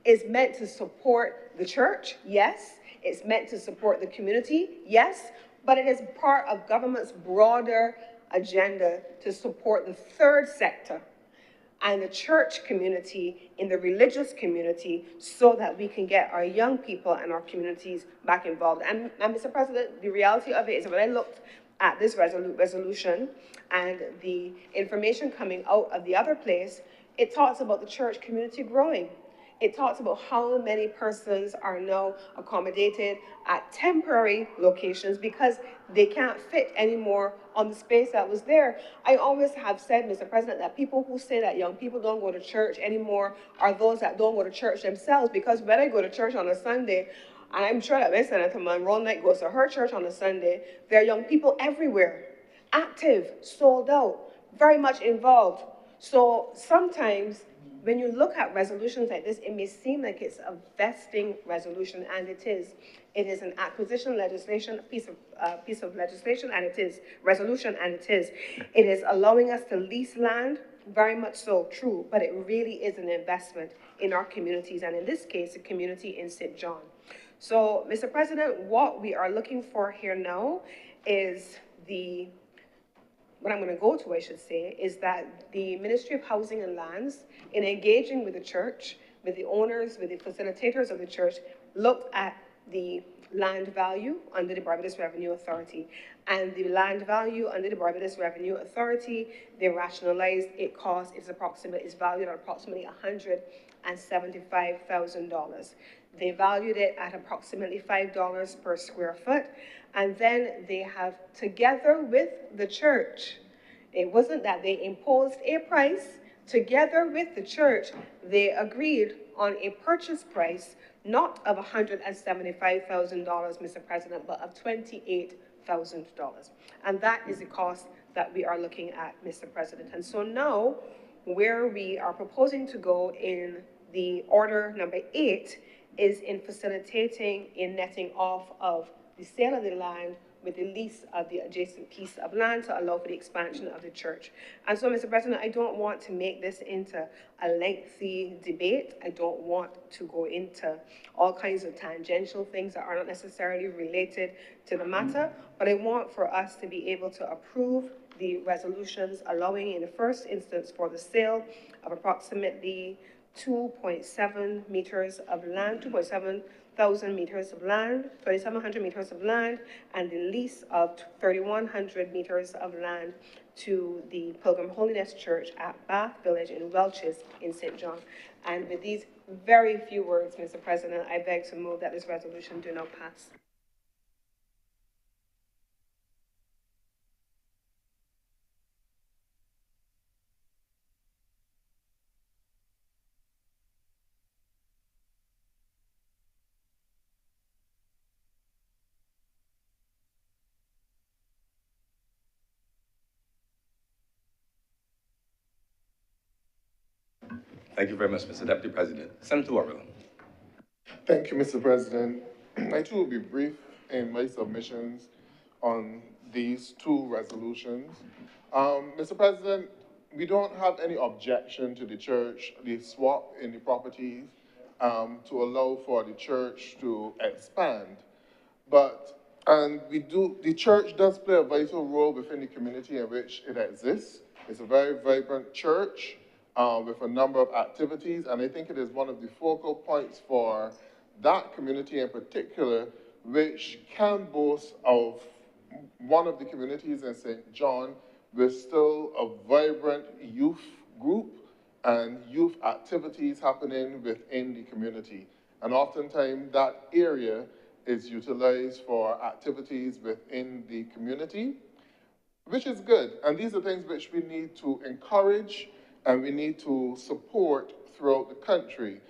is meant to support the church, yes. It's meant to support the community, yes. But it is part of government's broader agenda to support the third sector and the church community in the religious community so that we can get our young people and our communities back involved. And Mr. President, the reality of it is when I looked at this resolution and the information coming out of the other place, it talks about the church community growing. It talks about how many persons are now accommodated at temporary locations because they can't fit anymore on the space that was there. I always have said, Mr. President, that people who say that young people don't go to church anymore are those that don't go to church themselves, because when I go to church on a Sunday, and I'm sure that when Senator Monroe Knight goes to her church on a Sunday, there are young people everywhere, active, sold out, very much involved. So sometimes when you look at resolutions like this, it may seem like it's a vesting resolution, and it is. It is an acquisition legislation, piece of legislation, and it is resolution, and it is. It is allowing us to lease land, very much so, true, but it really is an investment in our communities, and in this case, the community in St. John. So, Mr. President, what we are looking for here now is what I'm going to go to, I should say, is that the Ministry of Housing and Lands, in engaging with the church, with the owners, with the facilitators of the church, looked at the land value under the Barbados Revenue Authority. And the land value under the Barbados Revenue Authority, they rationalized it cost is valued at approximately $175,000. They valued it at approximately $5 per square foot. And then they have, together with the church, it wasn't that they imposed a price, together with the church, they agreed on a purchase price, not of $175,000, Mr. President, but of $28,000. And that is the cost that we are looking at, Mr. President. And so now, where we are proposing to go in the order number 8 is in facilitating a netting off of the sale of the land with the lease of the adjacent piece of land to allow for the expansion of the church. And so, Mr. President, I don't want to make this into a lengthy debate. I don't want to go into all kinds of tangential things that are not necessarily related to the matter, but I want for us to be able to approve the resolutions allowing in the first instance for the sale of approximately 2.7 meters of land, 2,700 meters of land, 3,700 meters of land, and the lease of 3,100 meters of land to the Pilgrim Holiness Church at Bath Village in Welches in St. John. And with these very few words, Mr. President, I beg to move that this resolution do not pass. Thank you very much, Mr. Deputy President. Senator Warrior. Thank you, Mr. President. I too will be brief in my submissions on these two resolutions. Mr. President, we don't have any objection to the church, the swap in the properties to allow for the church to expand. And the church does play a vital role within the community in which it exists. It's a very vibrant church with a number of activities, and I think it is one of the focal points for that community in particular, which can boast of one of the communities in St. John with still a vibrant youth group and youth activities happening within the community. And oftentimes that area is utilized for activities within the community, which is good. And these are things which we need to encourage and we need to support throughout the country.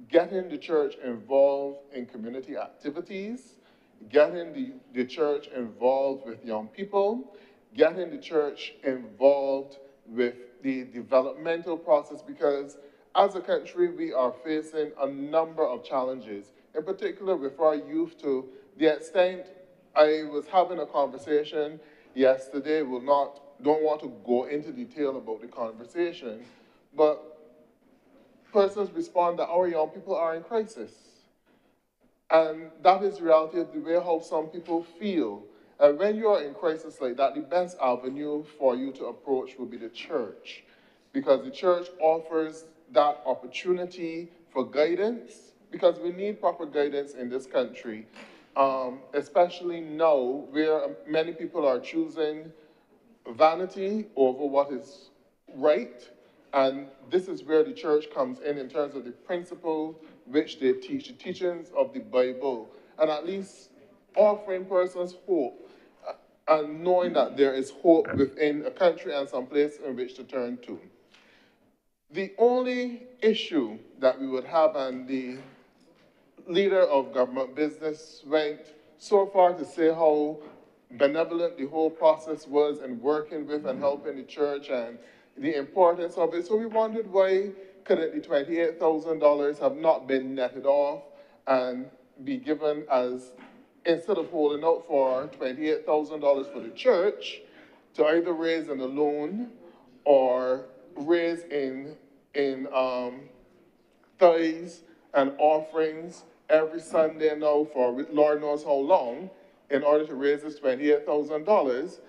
Getting the church involved in community activities, getting the church involved with young people, getting the church involved with the developmental process, because as a country, we are facing a number of challenges, in particular with our youth, to the extent I was having a conversation yesterday, don't want to go into detail about the conversation, but persons respond that our young people are in crisis. And that is the reality of the way how some people feel. And when you are in crisis like that, the best avenue for you to approach would be the church. Because the church offers that opportunity for guidance, because we need proper guidance in this country, especially now where many people are choosing vanity over what is right. And this is where the church comes in terms of the principles which they teach, the teachings of the Bible, and at least offering persons hope and knowing that there is hope within a country and some place in which to turn to. The only issue that we would have, and the leader of government business went so far to say how benevolent the whole process was in working with and helping the church and the importance of it. So we wondered why couldn't the $28,000 have not been netted off and be given as, instead of holding out for $28,000 for the church, to either raise in a loan or raise in tithes and offerings every Sunday now for Lord knows how long in order to raise this $28,000.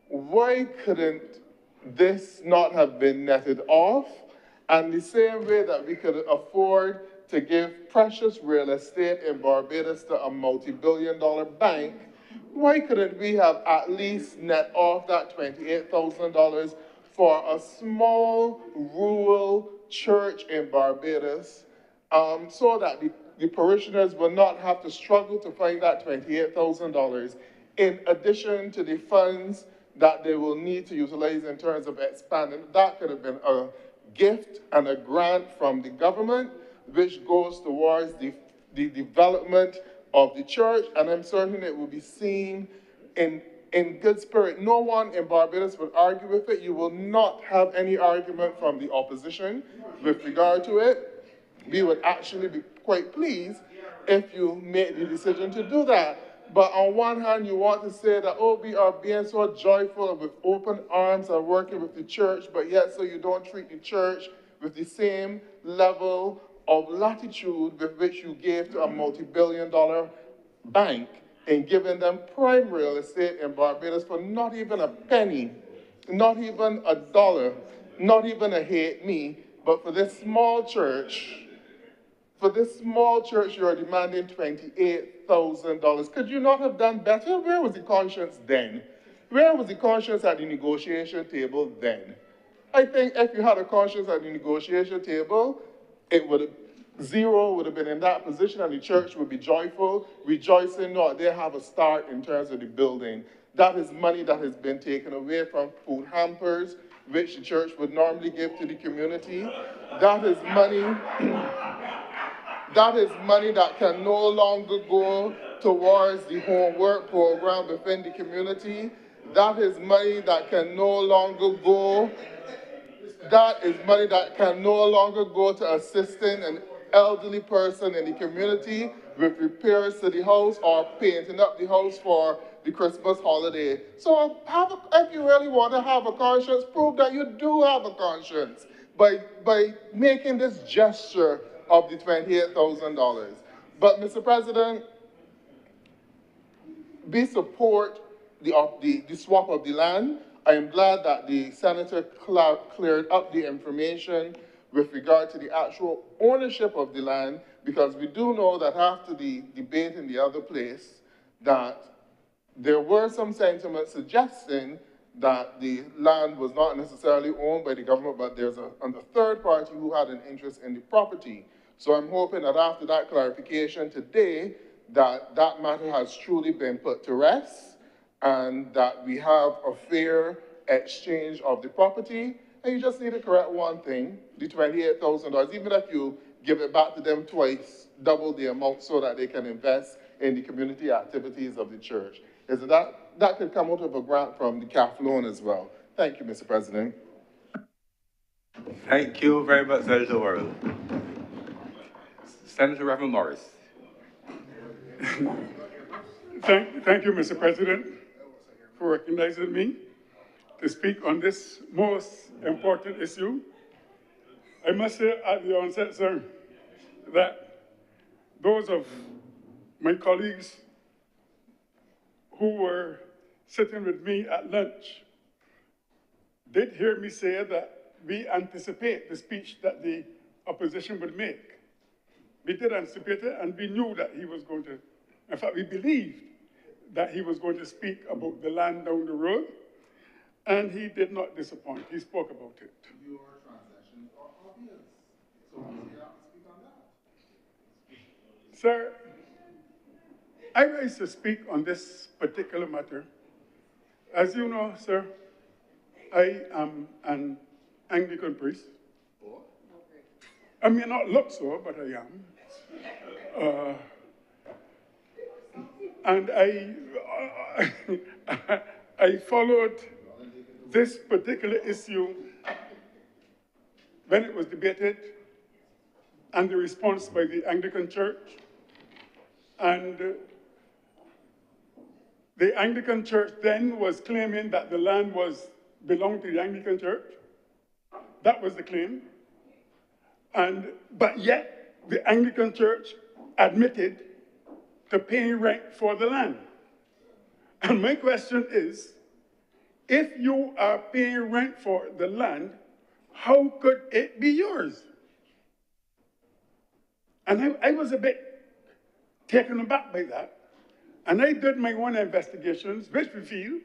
Why couldn't this not have been netted off? And the same way that we could afford to give precious real estate in Barbados to a multi-billion-dollar bank, why couldn't we have at least net off that $28,000 for a small rural church in Barbados, so that the parishioners will not have to struggle to find that $28,000 in addition to the funds that they will need to utilize in terms of expanding? That could have been a gift and a grant from the government, which goes towards the development of the church, and I'm certain it will be seen in good spirit. No one in Barbados will argue with it. You will not have any argument from the opposition with regard to it. We would actually be quite pleased if you made the decision to do that. But on one hand, you want to say that, oh, we are being so joyful and with open arms and working with the church, but yet so you don't treat the church with the same level of latitude with which you gave to a multi-billion-dollar bank in giving them prime real estate in Barbados for not even a penny, not even a dollar, not even a hate me, but for this small church, you are demanding $28,000. Could you not have done better? Where was the conscience then? Where was the conscience at the negotiation table then? I think if you had a conscience at the negotiation table, zero would have been in that position, and the church would be joyful, rejoicing, no, they have a start in terms of the building. That is money that has been taken away from food hampers, which the church would normally give to the community. That is money that can no longer go towards the homework program within the community. That is money that can no longer go to assisting an elderly person in the community with repairs to the house or painting up the house for the Christmas holiday. So if you really want to have a conscience, prove that you do have a conscience by making this gesture of the $28,000. But Mr. President, we support the swap of the land. I am glad that the senator cleared up the information with regard to the actual ownership of the land, because we do know that after the debate in the other place, that there were some sentiments suggesting that the land was not necessarily owned by the government, but there's a third party who had an interest in the property. So I'm hoping that after that clarification today, that matter has truly been put to rest, and that we have a fair exchange of the property. And you just need to correct one thing, the $28,000, even if you give it back to them twice, double the amount so that they can invest in the community activities of the church. That could come out of a grant from the CAF loan as well. Thank you, Mr. President. Thank you very much, Senator Worrell. Senator Reverend Morris. Thank you, Mr. President, for recognizing me to speak on this most important issue I must say at the onset, sir, that those of my colleagues who were sitting with me at lunch did hear me say that we anticipate the speech that the opposition would make. We did anticipate it, and we knew that he was going to, in fact, we believed that he was going to speak about the land down the road, and he did not disappoint. He spoke about it. Your transactions are obvious, so you have to speak on that. Sir, I rise to speak on this particular matter. As you know, sir, I am an Anglican priest. I may not look so, but I am. And I followed this particular issue when it was debated and the response by the Anglican Church. And the Anglican Church then was claiming that the land belonged to the Anglican Church. That was the claim. But yet, the Anglican Church admitted to paying rent for the land. And my question is, if you are paying rent for the land, how could it be yours? And I was a bit taken aback by that. And I did my own investigations, which revealed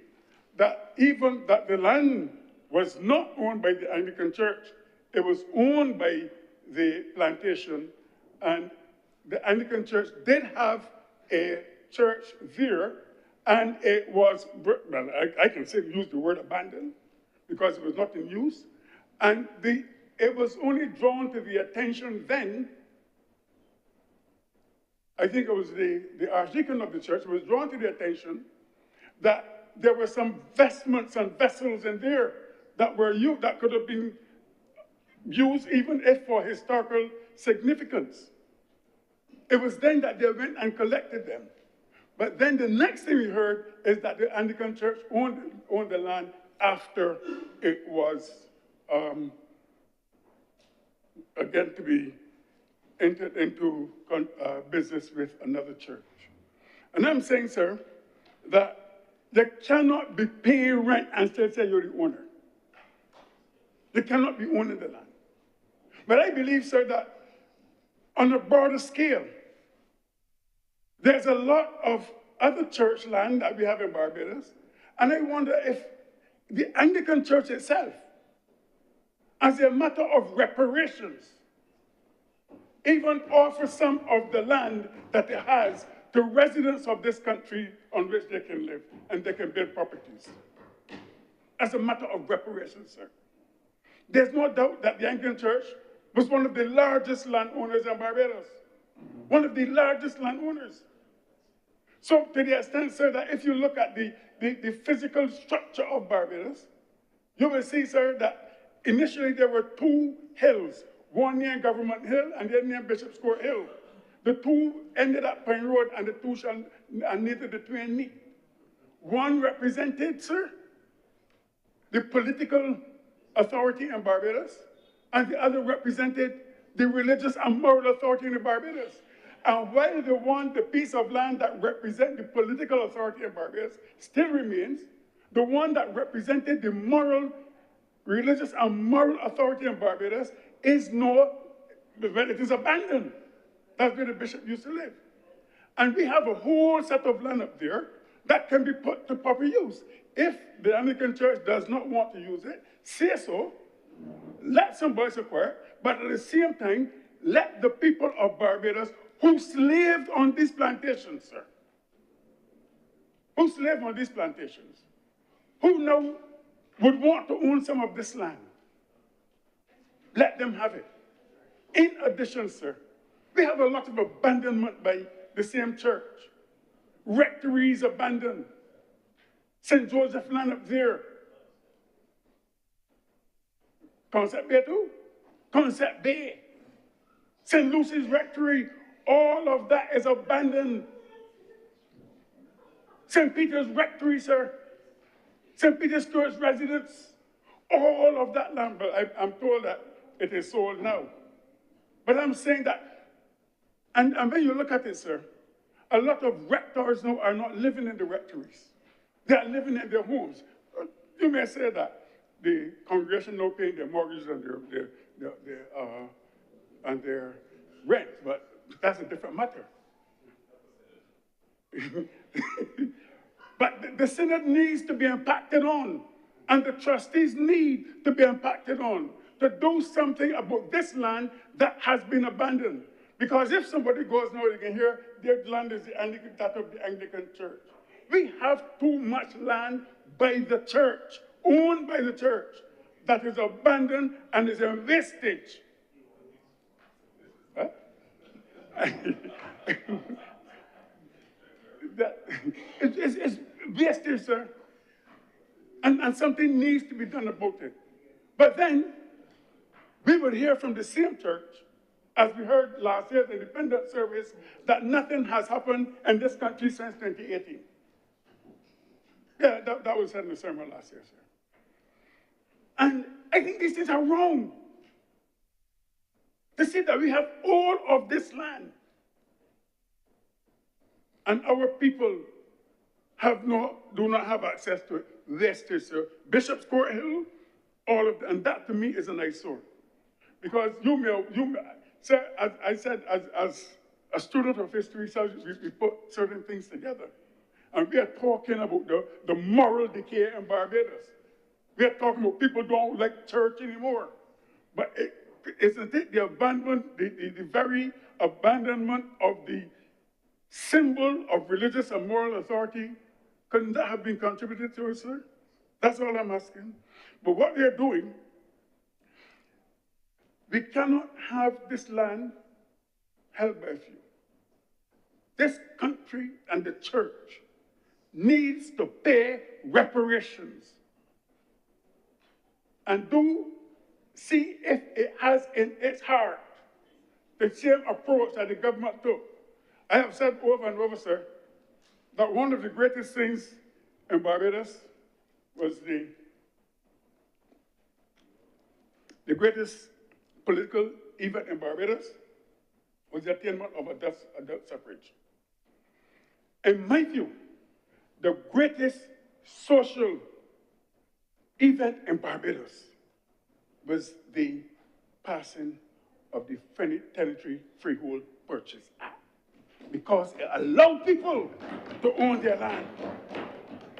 that even that the land was not owned by the Anglican Church, it was owned by the plantation, and the Anglican Church did have a church there, and it was, well, I can use the word abandoned, because it was not in use, and it was only drawn to the attention then, I think it was the archdeacon of the church was drawn to the attention that there were some vestments and vessels in there that were used, that could have been used even if for historical significance. It was then that they went and collected them. But then the next thing we heard is that the Anglican Church owned the land after it was, again, to be entered into business with another church. And I'm saying, sir, that they cannot be paying rent and still say you're the owner. They cannot be owning the land. But I believe, sir, that on a broader scale, there's a lot of other church land that we have in Barbados, and I wonder if the Anglican Church itself, as a matter of reparations, even offer some of the land that it has to residents of this country on which they can live and they can build properties. As a matter of reparations, sir. There's no doubt that the Anglican Church was one of the largest landowners in Barbados. One of the largest landowners. So to the extent, sir, that if you look at the physical structure of Barbados, you will see, sir, that initially there were two hills, one near Government Hill and the other near Bishop's Court Hill. The two ended at Pine Road, and the two shall, and neither the twain meet. One represented, sir, the political authority in Barbados, and the other represented the religious and moral authority in Barbados. And while the piece of land that represented the political authority in Barbados still remains, the one that represented the moral, religious and moral authority in Barbados is it is abandoned. That's where the bishop used to live. And we have a whole set of land up there that can be put to proper use. If the Anglican Church does not want to use it, say so, let somebody acquire, but at the same time, let the people of Barbados who slaved on these plantations, sir, who slaved on these plantations, who now would want to own some of this land, let them have it. In addition, sir, we have a lot of abandonment by the same church. Rectories abandoned. St. Joseph land up there. Concept Bay too. Concept Bay. St. Lucy's Rectory, all of that is abandoned. St. Peter's Rectory, sir. St. Peter's Church residence, all of that land. But I'm told that it is sold now. But I'm saying that, and when you look at it, sir, a lot of rectors now are not living in the rectories. They are living in their homes. You may say that the congregation now paying their mortgages and their rent, but that's a different matter. But the synod needs to be impacted on, and the trustees need to be impacted on to do something about this land that has been abandoned. Because if somebody goes now, they can hear their land is that of the Anglican Church. We have too much land by the church, owned by the church, that is abandoned and is in wastage. Huh? It's wastage, sir. And something needs to be done about it. But then, we would hear from the same church, as we heard last year's independent service, that nothing has happened in this country since 2018. Yeah, that was said in the sermon last year, sir. And I think these things are wrong. To see that we have all of this land, and our people do not have access to it. Wastage, sir. Bishop's Court Hill, all of that, and that to me is an eyesore. Because you may, sir, as I said, as a student of history, so we put certain things together. And we are talking about the moral decay in Barbados. We are talking about people don't like church anymore. But isn't it the abandonment, the very abandonment of the symbol of religious and moral authority? Couldn't that have been contributed to it, sir? That's all I'm asking. But what we are doing, we cannot have this land held by a few. This country and the church needs to pay reparations and do see if it has in its heart the same approach that the government took. I have said over and over, sir, that one of the greatest things in Barbados was the greatest political event in Barbados was the attainment of adult suffrage. In my view, the greatest social event in Barbados was the passing of the Tenantry Freehold Purchase Act, because it allowed people to own their land.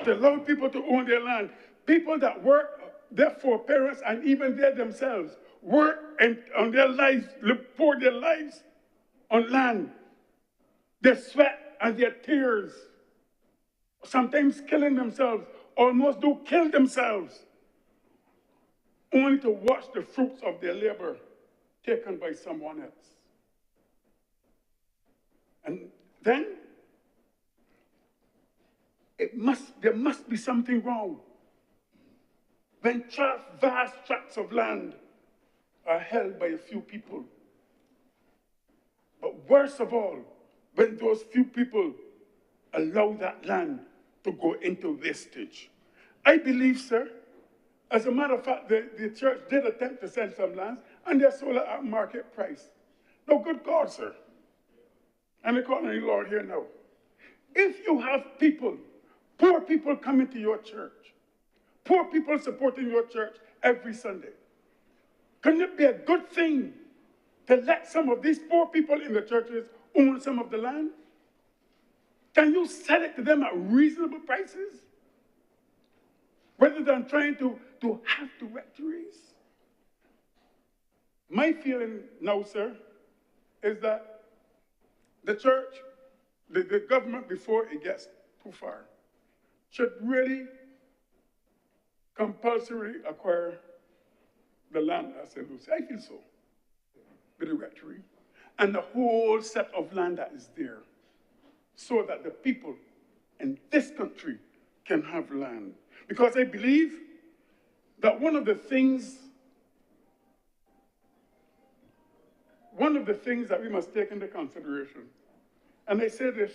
To allow people to own their land. People that work, their foreparents and even they themselves, work on their lives, pour their lives on land. Their sweat and their tears, sometimes killing themselves, almost do kill themselves, only to watch the fruits of their labor taken by someone else. And then, there must be something wrong when vast tracts of land are held by a few people. But worst of all, when those few people allow that land to go into wastage. I believe, sir, as a matter of fact, the church did attempt to sell some lands, and they're sold at market price. No, good God, sir. And the colony Lord here now. If you have people, poor people coming to your church, poor people supporting your church every Sunday, couldn't it be a good thing to let some of these poor people in the churches own some of the land? Can you sell it to them at reasonable prices? Rather than trying to have directories? My feeling now, sir, is that the church, the government, before it gets too far, should really compulsorily acquire the land as a Lucy. I feel so. With the rectory and the whole set of land that is there, so that the people in this country can have land. Because I believe that one of the things that we must take into consideration, and I say this,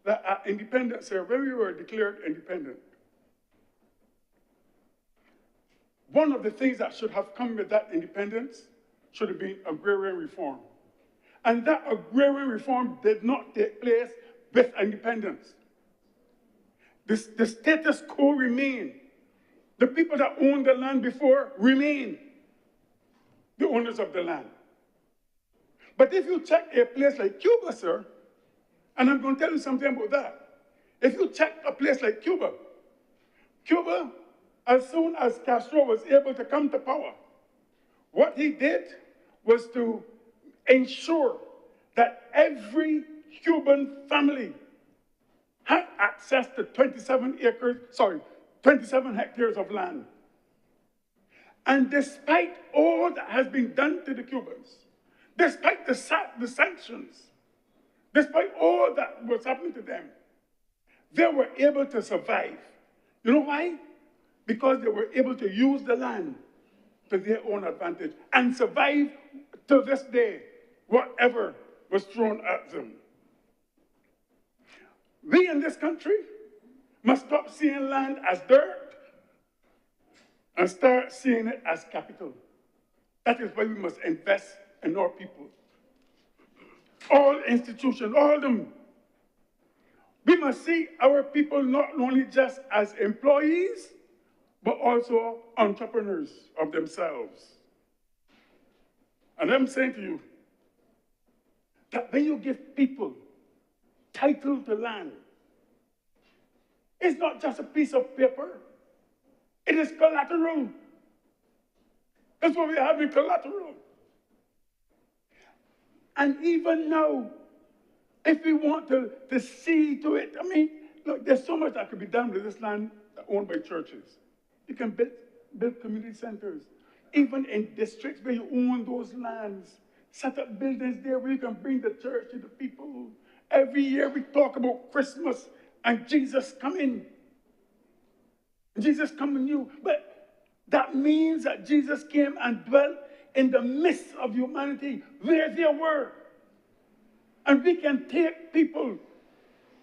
that at independence, sir, when we were declared independent, one of the things that should have come with that independence should have been agrarian reform. And that agrarian reform did not take place with independence. The status quo remained. The people that owned the land before remain the owners of the land. But if you check a place like Cuba, sir, and I'm going to tell you something about that. If you check a place like Cuba, as soon as Castro was able to come to power, what he did was to ensure that every Cuban family had access to 27 hectares of land. And despite all that has been done to the Cubans, despite the sanctions, despite all that was happening to them, they were able to survive. You know why? Because they were able to use the land to their own advantage and survive to this day, whatever was thrown at them. We in this country must stop seeing land as dirt and start seeing it as capital. That is why we must invest in our people. All institutions, all of them. We must see our people not only just as employees, but also entrepreneurs of themselves. And I'm saying to you that when you give people title to land, it's not just a piece of paper, it is collateral. That's what we have in collateral. And even now, if we want to see to it, I mean, look, there's so much that could be done with this land owned by churches. You can build community centers, even in districts where you own those lands. Set up buildings there where you can bring the church to the people. Every year we talk about Christmas and Jesus coming. Jesus coming new. But that means that Jesus came and dwelt in the midst of humanity where they were. And we can take people.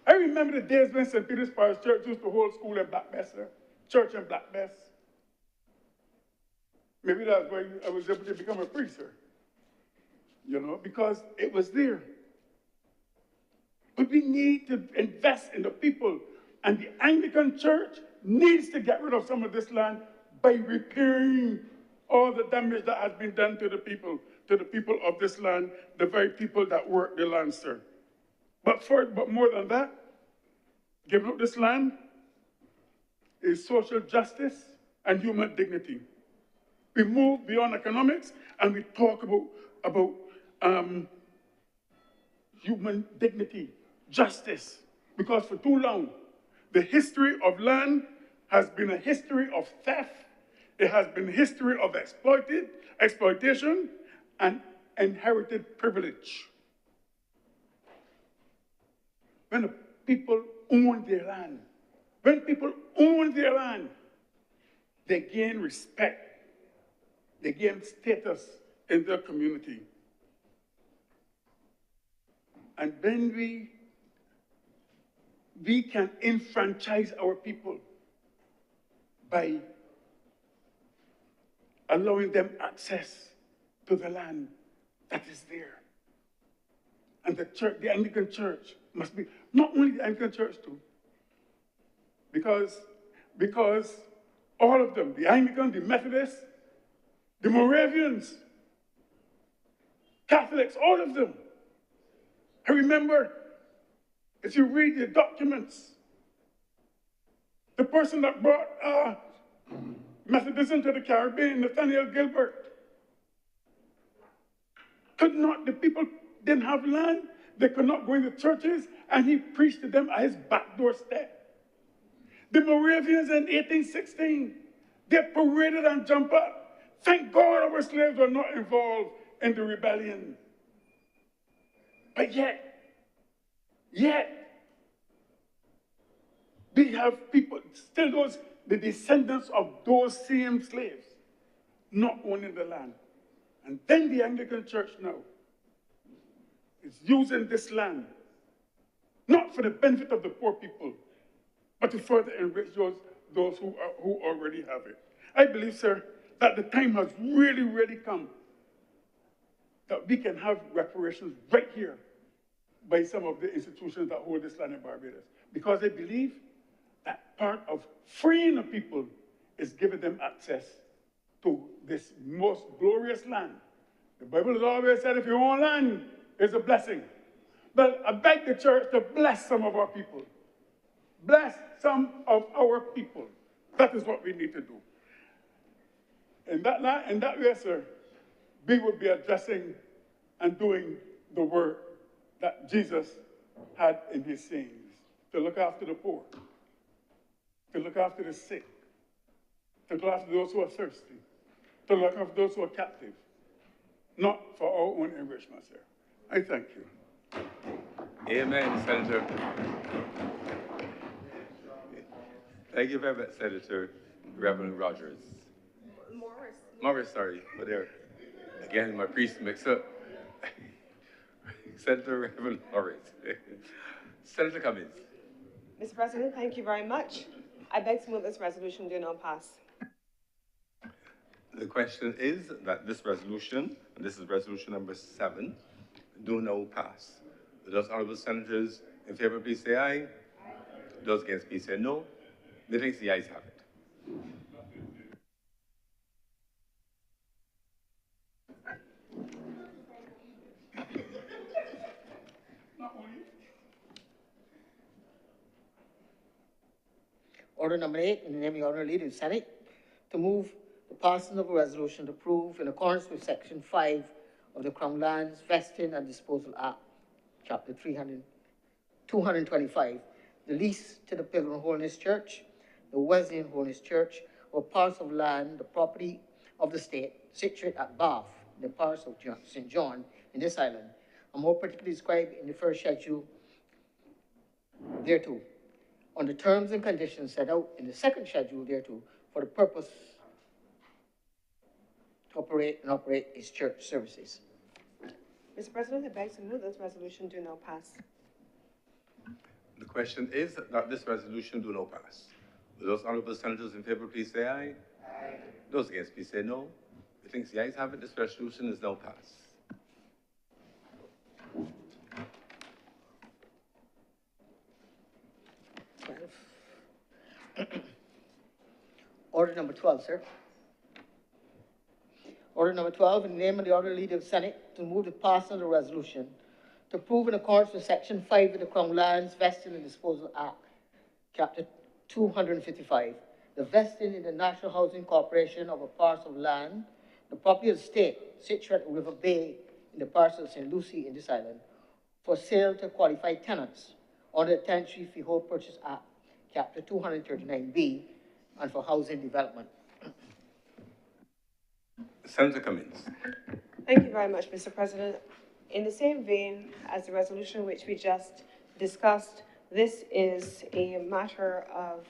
I remember the days when St. Peter's Parish Church used to hold school in Black Bess, church in Black Bess. Maybe that's why I was able to become a preacher. You know, because it was there. But we need to invest in the people. And the Anglican Church needs to get rid of some of this land by repairing all the damage that has been done to the people of this land, the very people that work the land, sir. But more than that, giving up this land is social justice and human dignity. We move beyond economics and we talk about human dignity, justice, because for too long, the history of land has been a history of theft. It has been a history of exploitation, and inherited privilege. When the people own their land, they gain respect, they gain status in their community. And then we can enfranchise our people by allowing them access to the land that is there. And the church, the Anglican Church, must be, not only the Anglican Church too, because all of them, the Anglican, the Methodists, the Moravians, Catholics, all of them. I remember, if you read the documents, the person that brought Methodism to the Caribbean, Nathaniel Gilbert, the people didn't have land, they could not go into churches, and he preached to them at his back doorstep. The Moravians in 1816, they paraded and jumped up. Thank God our slaves were not involved in the rebellion. But yet, we have people, still the descendants of those same slaves, not owning the land. And then the Anglican Church now is using this land, not for the benefit of the poor people, but to further enrich those who already have it. I believe, sir, that the time has really, really come that we can have reparations right here by some of the institutions that hold this land in Barbados. Because I believe that part of freeing the people is giving them access to this most glorious land. The Bible has always said if you own land, it's a blessing. But I beg the church to bless some of our people. Bless some of our people. That is what we need to do. In that way, sir, we will be addressing and doing the work that Jesus had in his sayings, to look after the poor, to look after the sick, to look after those who are thirsty, to look after those who are captive, not for our own enrichment, sir. I thank you. Amen, Senator. Thank you very much, Senator Reverend Rogers. Morris, sorry, but there, again, my priest mixed up. Senator Reverend Morris. Senator Cummings. Mr. President, thank you very much. I beg to move this resolution do not pass. The question is that this resolution, and this is resolution number 7, do now pass. Those honorable senators in favor, please say aye. Aye. Those against, please say no. Methinks the ayes have it. Order number 8, in the name of the Honorable Leader of the Senate, to move the passing of a resolution to approve, in accordance with Section 5 of the Crown Lands Vesting and Disposal Act, Chapter 225, the lease to the Pilgrim Holiness Church, the Wesleyan Holiness Church, or parcel of land, the property of the state, situate at Bath, in the parish of St. John, in this island, and more particularly described in the first schedule thereto, on the terms and conditions set out in the second schedule thereto, for the purpose to operate its church services. Mr. President, I beg to move this resolution do not pass. The question is that this resolution do not pass. Will those honorable senators in favor, please say aye. Aye. Those against, please say no. Methinks the ayes have it. This resolution is now passed. Order number 12, sir. Order number 12, in the name of the Honorable Leader of the Senate, to move the passing of the resolution to approve in accordance with Section 5 of the Crown Lands Vesting and Disposal Act, Chapter 255, the vesting in the National Housing Corporation of a parcel of land, the property of the state, situated at River Bay in the parcel of St. Lucie in this island, for sale to qualified tenants under the Tenantry Freehold Purchase Act, Chapter 239B, and for housing development. Senator Cummings. Thank you very much, Mr. President. In the same vein as the resolution which we just discussed, this is a matter of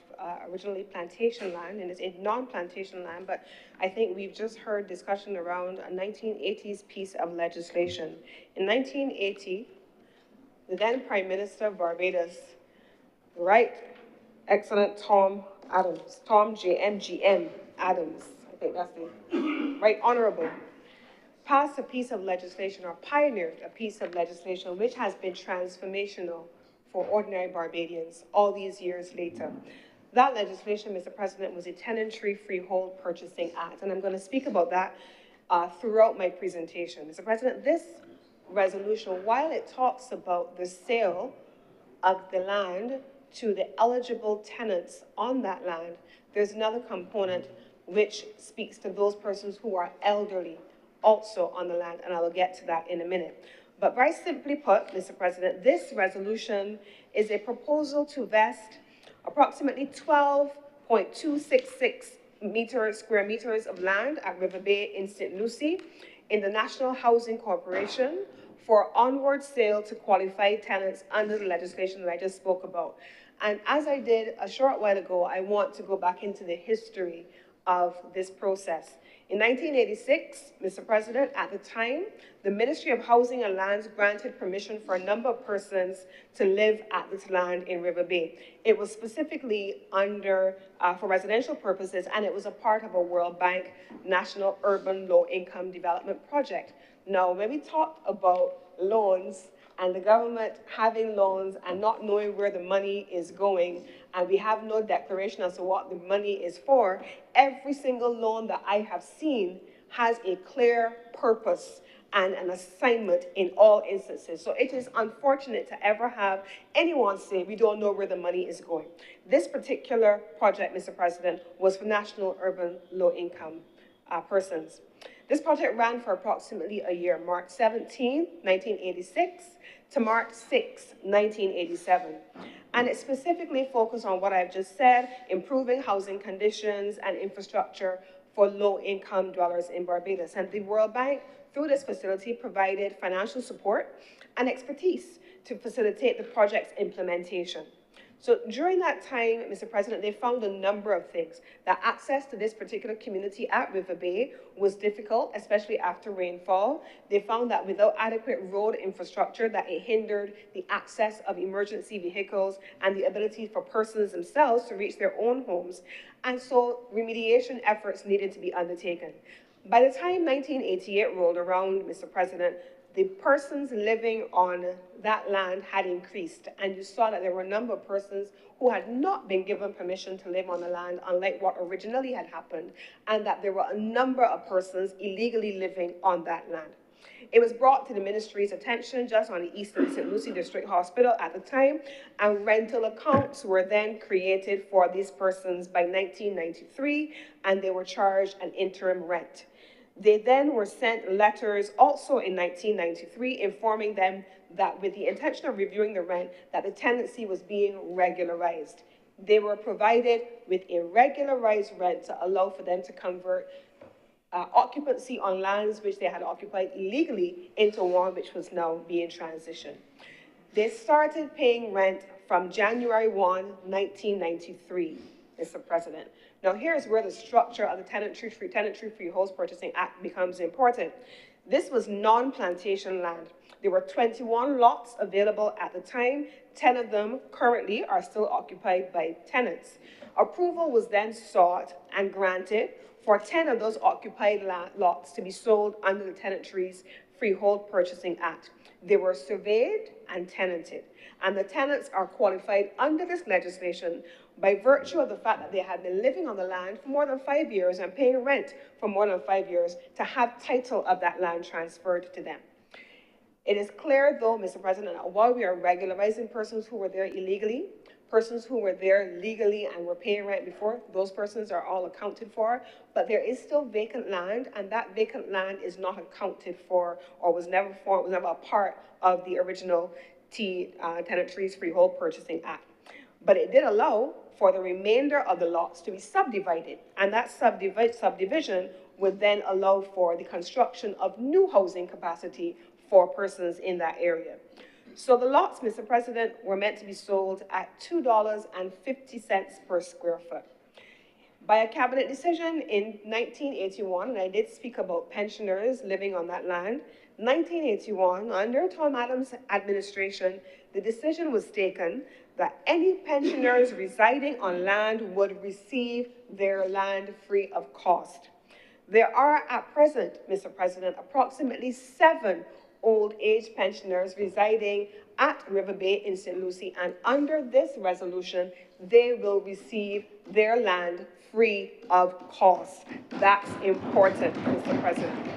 originally plantation land, and it's a non-plantation land, but I think we've just heard discussion around a 1980s piece of legislation. In 1980, the then Prime Minister of Barbados, Right Excellent Tom Adams, Tom JMGM Adams, I think that's the Right Honorable, passed a piece of legislation, or pioneered a piece of legislation, which has been transformational for ordinary Barbadians all these years later. That legislation, Mr. President, was a Tenantry Freehold Purchasing Act, and I'm going to speak about that throughout my presentation. Mr. President, this resolution, while it talks about the sale of the land to the eligible tenants on that land, there's another component which speaks to those persons who are elderly also on the land, and I will get to that in a minute. But very simply put, Mr. President, this resolution is a proposal to vest approximately 12.266 square meters of land at River Bay in St. Lucie in the National Housing Corporation for onward sale to qualified tenants under the legislation that I just spoke about. And as I did a short while ago, I want to go back into the history of this process. In 1986, Mr. President, at the time, the Ministry of Housing and Lands granted permission for a number of persons to live at this land in River Bay. It was specifically for residential purposes, and it was a part of a World Bank National Urban Low-Income Development Project. Now, when we talk about loans and the government having loans and not knowing where the money is going, and we have no declaration as to what the money is for, every single loan that I have seen has a clear purpose and an assignment in all instances. So it is unfortunate to ever have anyone say we don't know where the money is going. This particular project, Mr. President, was for national urban low-income persons. This project ran for approximately a year, March 17, 1986 to March 6, 1987. And it specifically focused on what I've just said, improving housing conditions and infrastructure for low-income dwellers in Barbados. And the World Bank, through this facility, provided financial support and expertise to facilitate the project's implementation. So during that time, Mr. President, they found a number of things. That access to this particular community at River Bay was difficult, especially after rainfall. They found that without adequate road infrastructure, that it hindered the access of emergency vehicles and the ability for persons themselves to reach their own homes. And so remediation efforts needed to be undertaken. By the time 1988 rolled around, Mr. President, the persons living on that land had increased, and you saw that there were a number of persons who had not been given permission to live on the land, unlike what originally had happened, and that there were a number of persons illegally living on that land. It was brought to the ministry's attention just on the east of St. Lucie District Hospital at the time, and rental accounts were then created for these persons by 1993, and they were charged an interim rent. They then were sent letters also in 1993 informing them that with the intention of reviewing the rent, that the tenancy was being regularized. They were provided with a regularized rent to allow for them to convert occupancy on lands which they had occupied illegally into one which was now being transitioned. They started paying rent from January 1, 1993, Mr. President. Now, here's where the structure of the Tenantry Freeholds Purchasing Act becomes important. This was non-plantation land. There were 21 lots available at the time. 10 of them currently are still occupied by tenants. Approval was then sought and granted for 10 of those occupied lots to be sold under the Tenantry's Freehold Purchasing Act. They were surveyed and tenanted, and the tenants are qualified under this legislation by virtue of the fact that they had been living on the land for more than 5 years and paying rent for more than 5 years to have title of that land transferred to them. It is clear, though, Mr. President, that while we are regularizing persons who were there illegally, persons who were there legally and were paying rent before, those persons are all accounted for, but there is still vacant land, and that vacant land is not accounted for or was never a part of the original Tenantry's Freehold Purchasing Act. But it did allow for the remainder of the lots to be subdivided, and that subdivision would then allow for the construction of new housing capacity for persons in that area. So the lots, Mr. President, were meant to be sold at $2.50 per square foot. By a cabinet decision in 1981, and I did speak about pensioners living on that land, 1981, under Tom Adams' administration, the decision was taken that any pensioners residing on land would receive their land free of cost. There are at present, Mr. President, approximately 7 old age pensioners residing at River Bay in St. Lucie, and under this resolution, they will receive their land free of cost. That's important, Mr. President.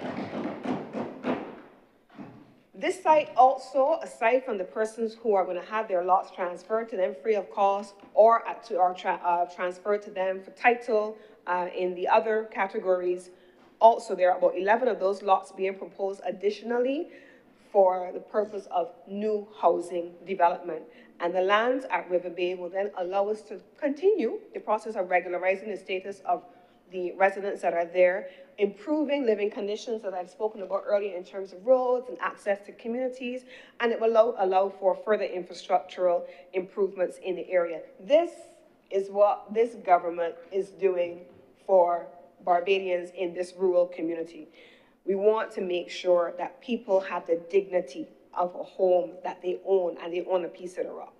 This site also, aside from the persons who are going to have their lots transferred to them free of cost or transferred to them for title in the other categories, also there are about 11 of those lots being proposed additionally for the purpose of new housing development. And the lands at River Bay will then allow us to continue the process of regularizing the status of the residents that are there, improving living conditions that I've spoken about earlier in terms of roads and access to communities, and it will allow for further infrastructural improvements in the area. This is what this government is doing for Barbadians in this rural community. We want to make sure that people have the dignity of a home that they own, and they own a piece of the rock.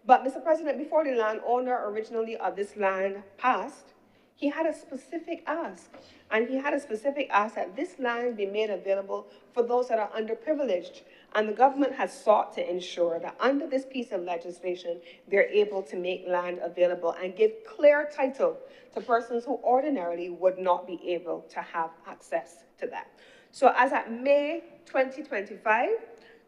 But, Mr. President, before the landowner originally of this land passed, he had a specific ask. And he had a specific ask that this land be made available for those that are underprivileged. And the government has sought to ensure that under this piece of legislation, they're able to make land available and give clear title to persons who ordinarily would not be able to have access to that. So as at May 2025,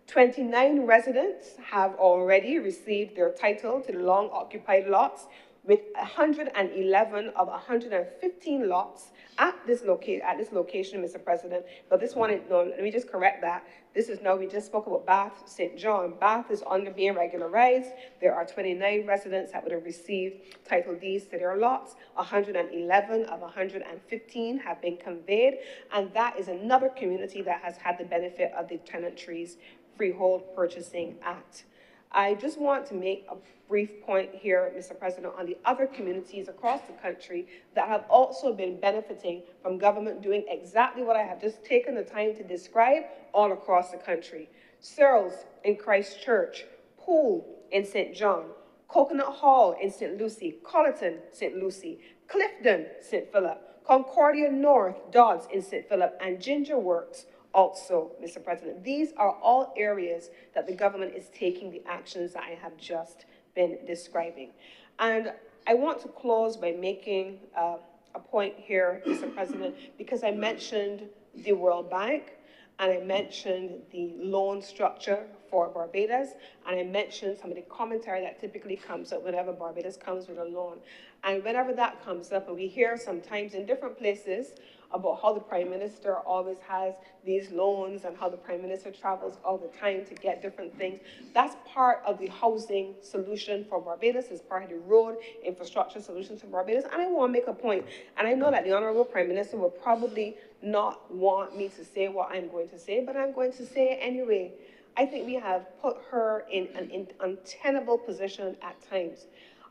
29 residents have already received their title to the long-occupied lots, with 111 of 115 lots at this location, Mr. President. But this one, no, let me just correct that. This is now, we just spoke about Bath, St. John. Bath is under being regularized. There are 29 residents that would have received title deeds to their lots. 111 of 115 have been conveyed. And that is another community that has had the benefit of the Tenantries Freehold Purchasing Act. I just want to make a brief point here, Mr. President, on the other communities across the country that have also been benefiting from government doing exactly what I have just taken the time to describe all across the country. Searles in Christchurch, Poole in St. John, Coconut Hall in St. Lucie, Colleton, St. Lucie, Clifton, St. Philip, Concordia North, Dodds in St. Philip, and Ginger Works also, Mr. President. These are all areas that the government is taking the actions that I have just been describing. And I want to close by making a point here, Mr. President, because I mentioned the World Bank, and I mentioned the loan structure for Barbados, and I mentioned some of the commentary that typically comes up whenever Barbados comes with a loan. And whenever that comes up, and we hear sometimes in different places about how the Prime Minister always has these loans and how the Prime Minister travels all the time to get different things. That's part of the housing solution for Barbados, it's part of the road infrastructure solution for Barbados. And I want to make a point, and I know that the Honorable Prime Minister will probably not want me to say what I'm going to say, but I'm going to say it anyway. I think we have put her in an untenable position at times.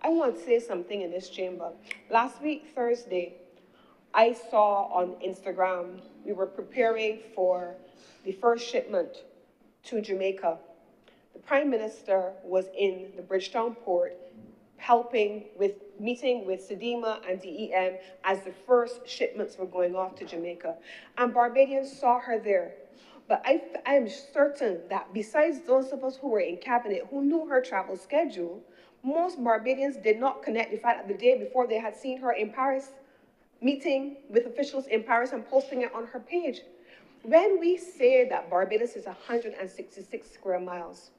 I want to say something in this chamber. Last week, Thursday, I saw on Instagram, we were preparing for the first shipment to Jamaica. The Prime Minister was in the Bridgetown port meeting with SEDEMA and DEM as the first shipments were going off to Jamaica. And Barbadians saw her there. But I am certain that besides those of us who were in cabinet who knew her travel schedule, most Barbadians did not connect the fact that the day before they had seen her in Paris, meeting with officials in Paris and posting it on her page. When we say that Barbados is 166 square miles,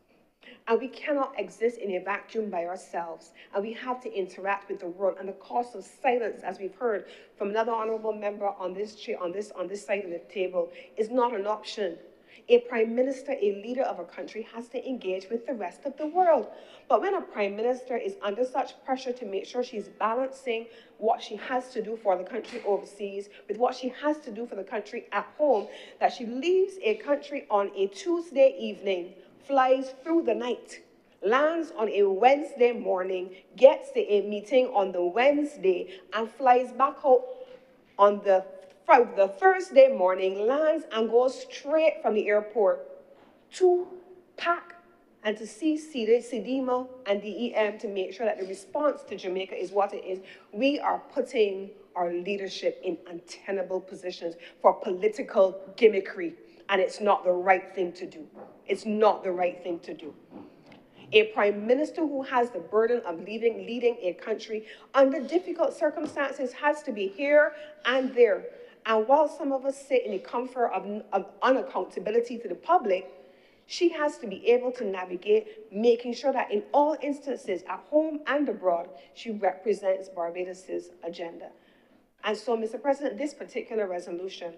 and we cannot exist in a vacuum by ourselves, and we have to interact with the world, and the cost of silence, as we've heard from another honorable member on this side of the table, is not an option. A prime minister, a leader of a country, has to engage with the rest of the world. But when a prime minister is under such pressure to make sure she's balancing what she has to do for the country overseas with what she has to do for the country at home, that she leaves a country on a Tuesday evening, flies through the night, lands on a Wednesday morning, gets to a meeting on the Wednesday, and flies back out on the Thursday morning, lands and goes straight from the airport to PAC and to see SEDEMA and DEM to make sure that the response to Jamaica is what it is. We are putting our leadership in untenable positions for political gimmickry, and it's not the right thing to do. It's not the right thing to do. A prime minister who has the burden of leading a country under difficult circumstances has to be here and there. And while some of us sit in the comfort of unaccountability to the public, she has to be able to navigate, making sure that in all instances, at home and abroad, she represents Barbados's agenda. And so, Mr. President, this particular resolution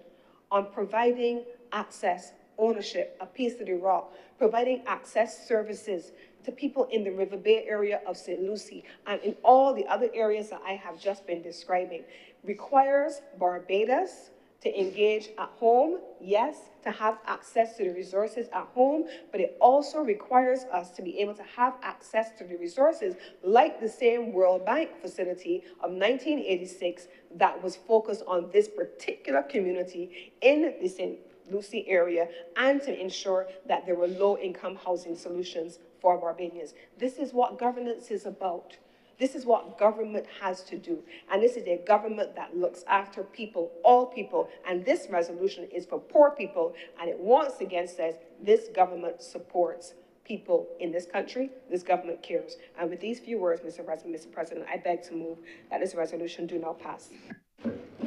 on providing access, ownership, a piece of the rock, providing access services to people in the River Bay area of St. Lucie and in all the other areas that I have just been describing, requires Barbados to engage at home, yes, to have access to the resources at home, but it also requires us to be able to have access to the resources like the same World Bank facility of 1986 that was focused on this particular community in the St. Lucie area, and to ensure that there were low-income housing solutions for Barbadians. This is what governance is about. This is what government has to do. And this is a government that looks after people, all people. And this resolution is for poor people. And it once again says this government supports people in this country. This government cares. And with these few words, Mr. President, I beg to move that this resolution do not pass.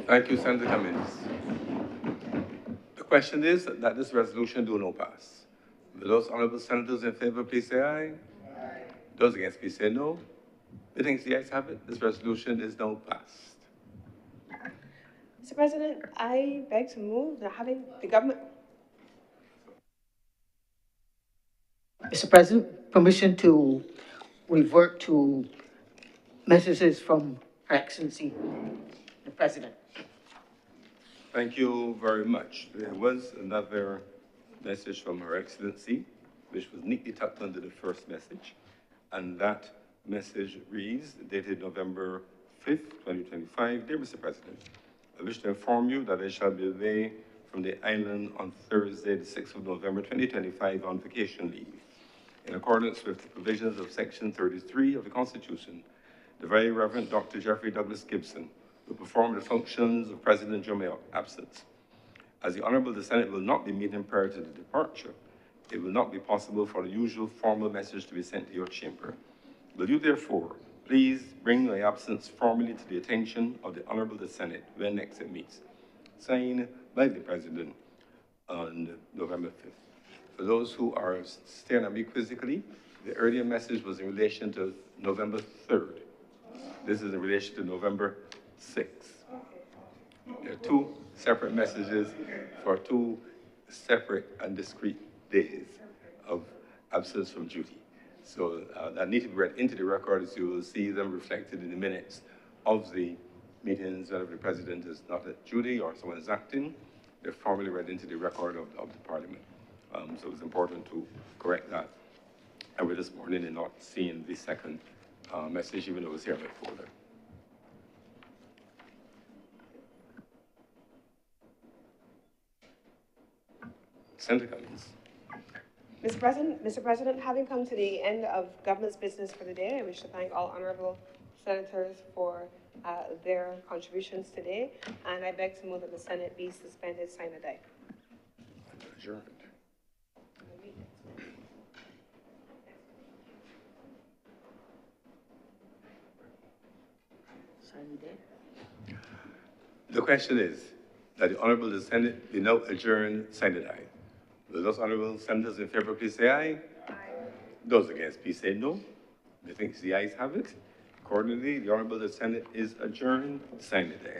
Thank you, Senator Cummings. The question is that this resolution do not pass. Will those honorable senators in favor, please say aye. Aye. Those against, please say no. The things the ayes have it, this resolution is now passed. Mr. President, I beg to move that having the government... Mr. President, permission to revert to messages from Her Excellency, the President. Thank you very much. There was another message from Her Excellency, which was neatly tucked under the first message, and that message reads, dated November 5th, 2025. Dear Mr. President, I wish to inform you that I shall be away from the island on Thursday, the 6th of November, 2025 on vacation leave. In accordance with the provisions of Section 33 of the Constitution, the Very Reverend Dr. Jeffrey Douglas Gibson will perform the functions of President during my absence. As the Honorable the Senate will not be meeting prior to the departure, it will not be possible for the usual formal message to be sent to your chamber. Will you therefore please bring my absence formally to the attention of the Honorable the Senate when next it meets? Signed by the President on November 5th. For those who are staring at me quizzically, the earlier message was in relation to November 3rd. This is in relation to November 6th. There are two separate messages for two separate and discrete days of absence from duty. So that need to be read into the record, so you will see them reflected in the minutes of the meetings whenever the President is not at duty or someone is acting. They're formally read into the record of the Parliament. So it's important to correct that. And we're this morning and not seeing the second message, even though it was here before that. Senator Cummings. Mr. President, having come to the end of government's business for the day, I wish to thank all honorable senators for their contributions today, and I beg to move that the Senate be suspended sine die. Adjourned. The question is that the Honorable the Senate be now adjourned sine die. Will those honorable senators in favor please say aye? Aye. Those against please say no. I think the ayes have it. Accordingly, the Honorable the Senate is adjourned sine die.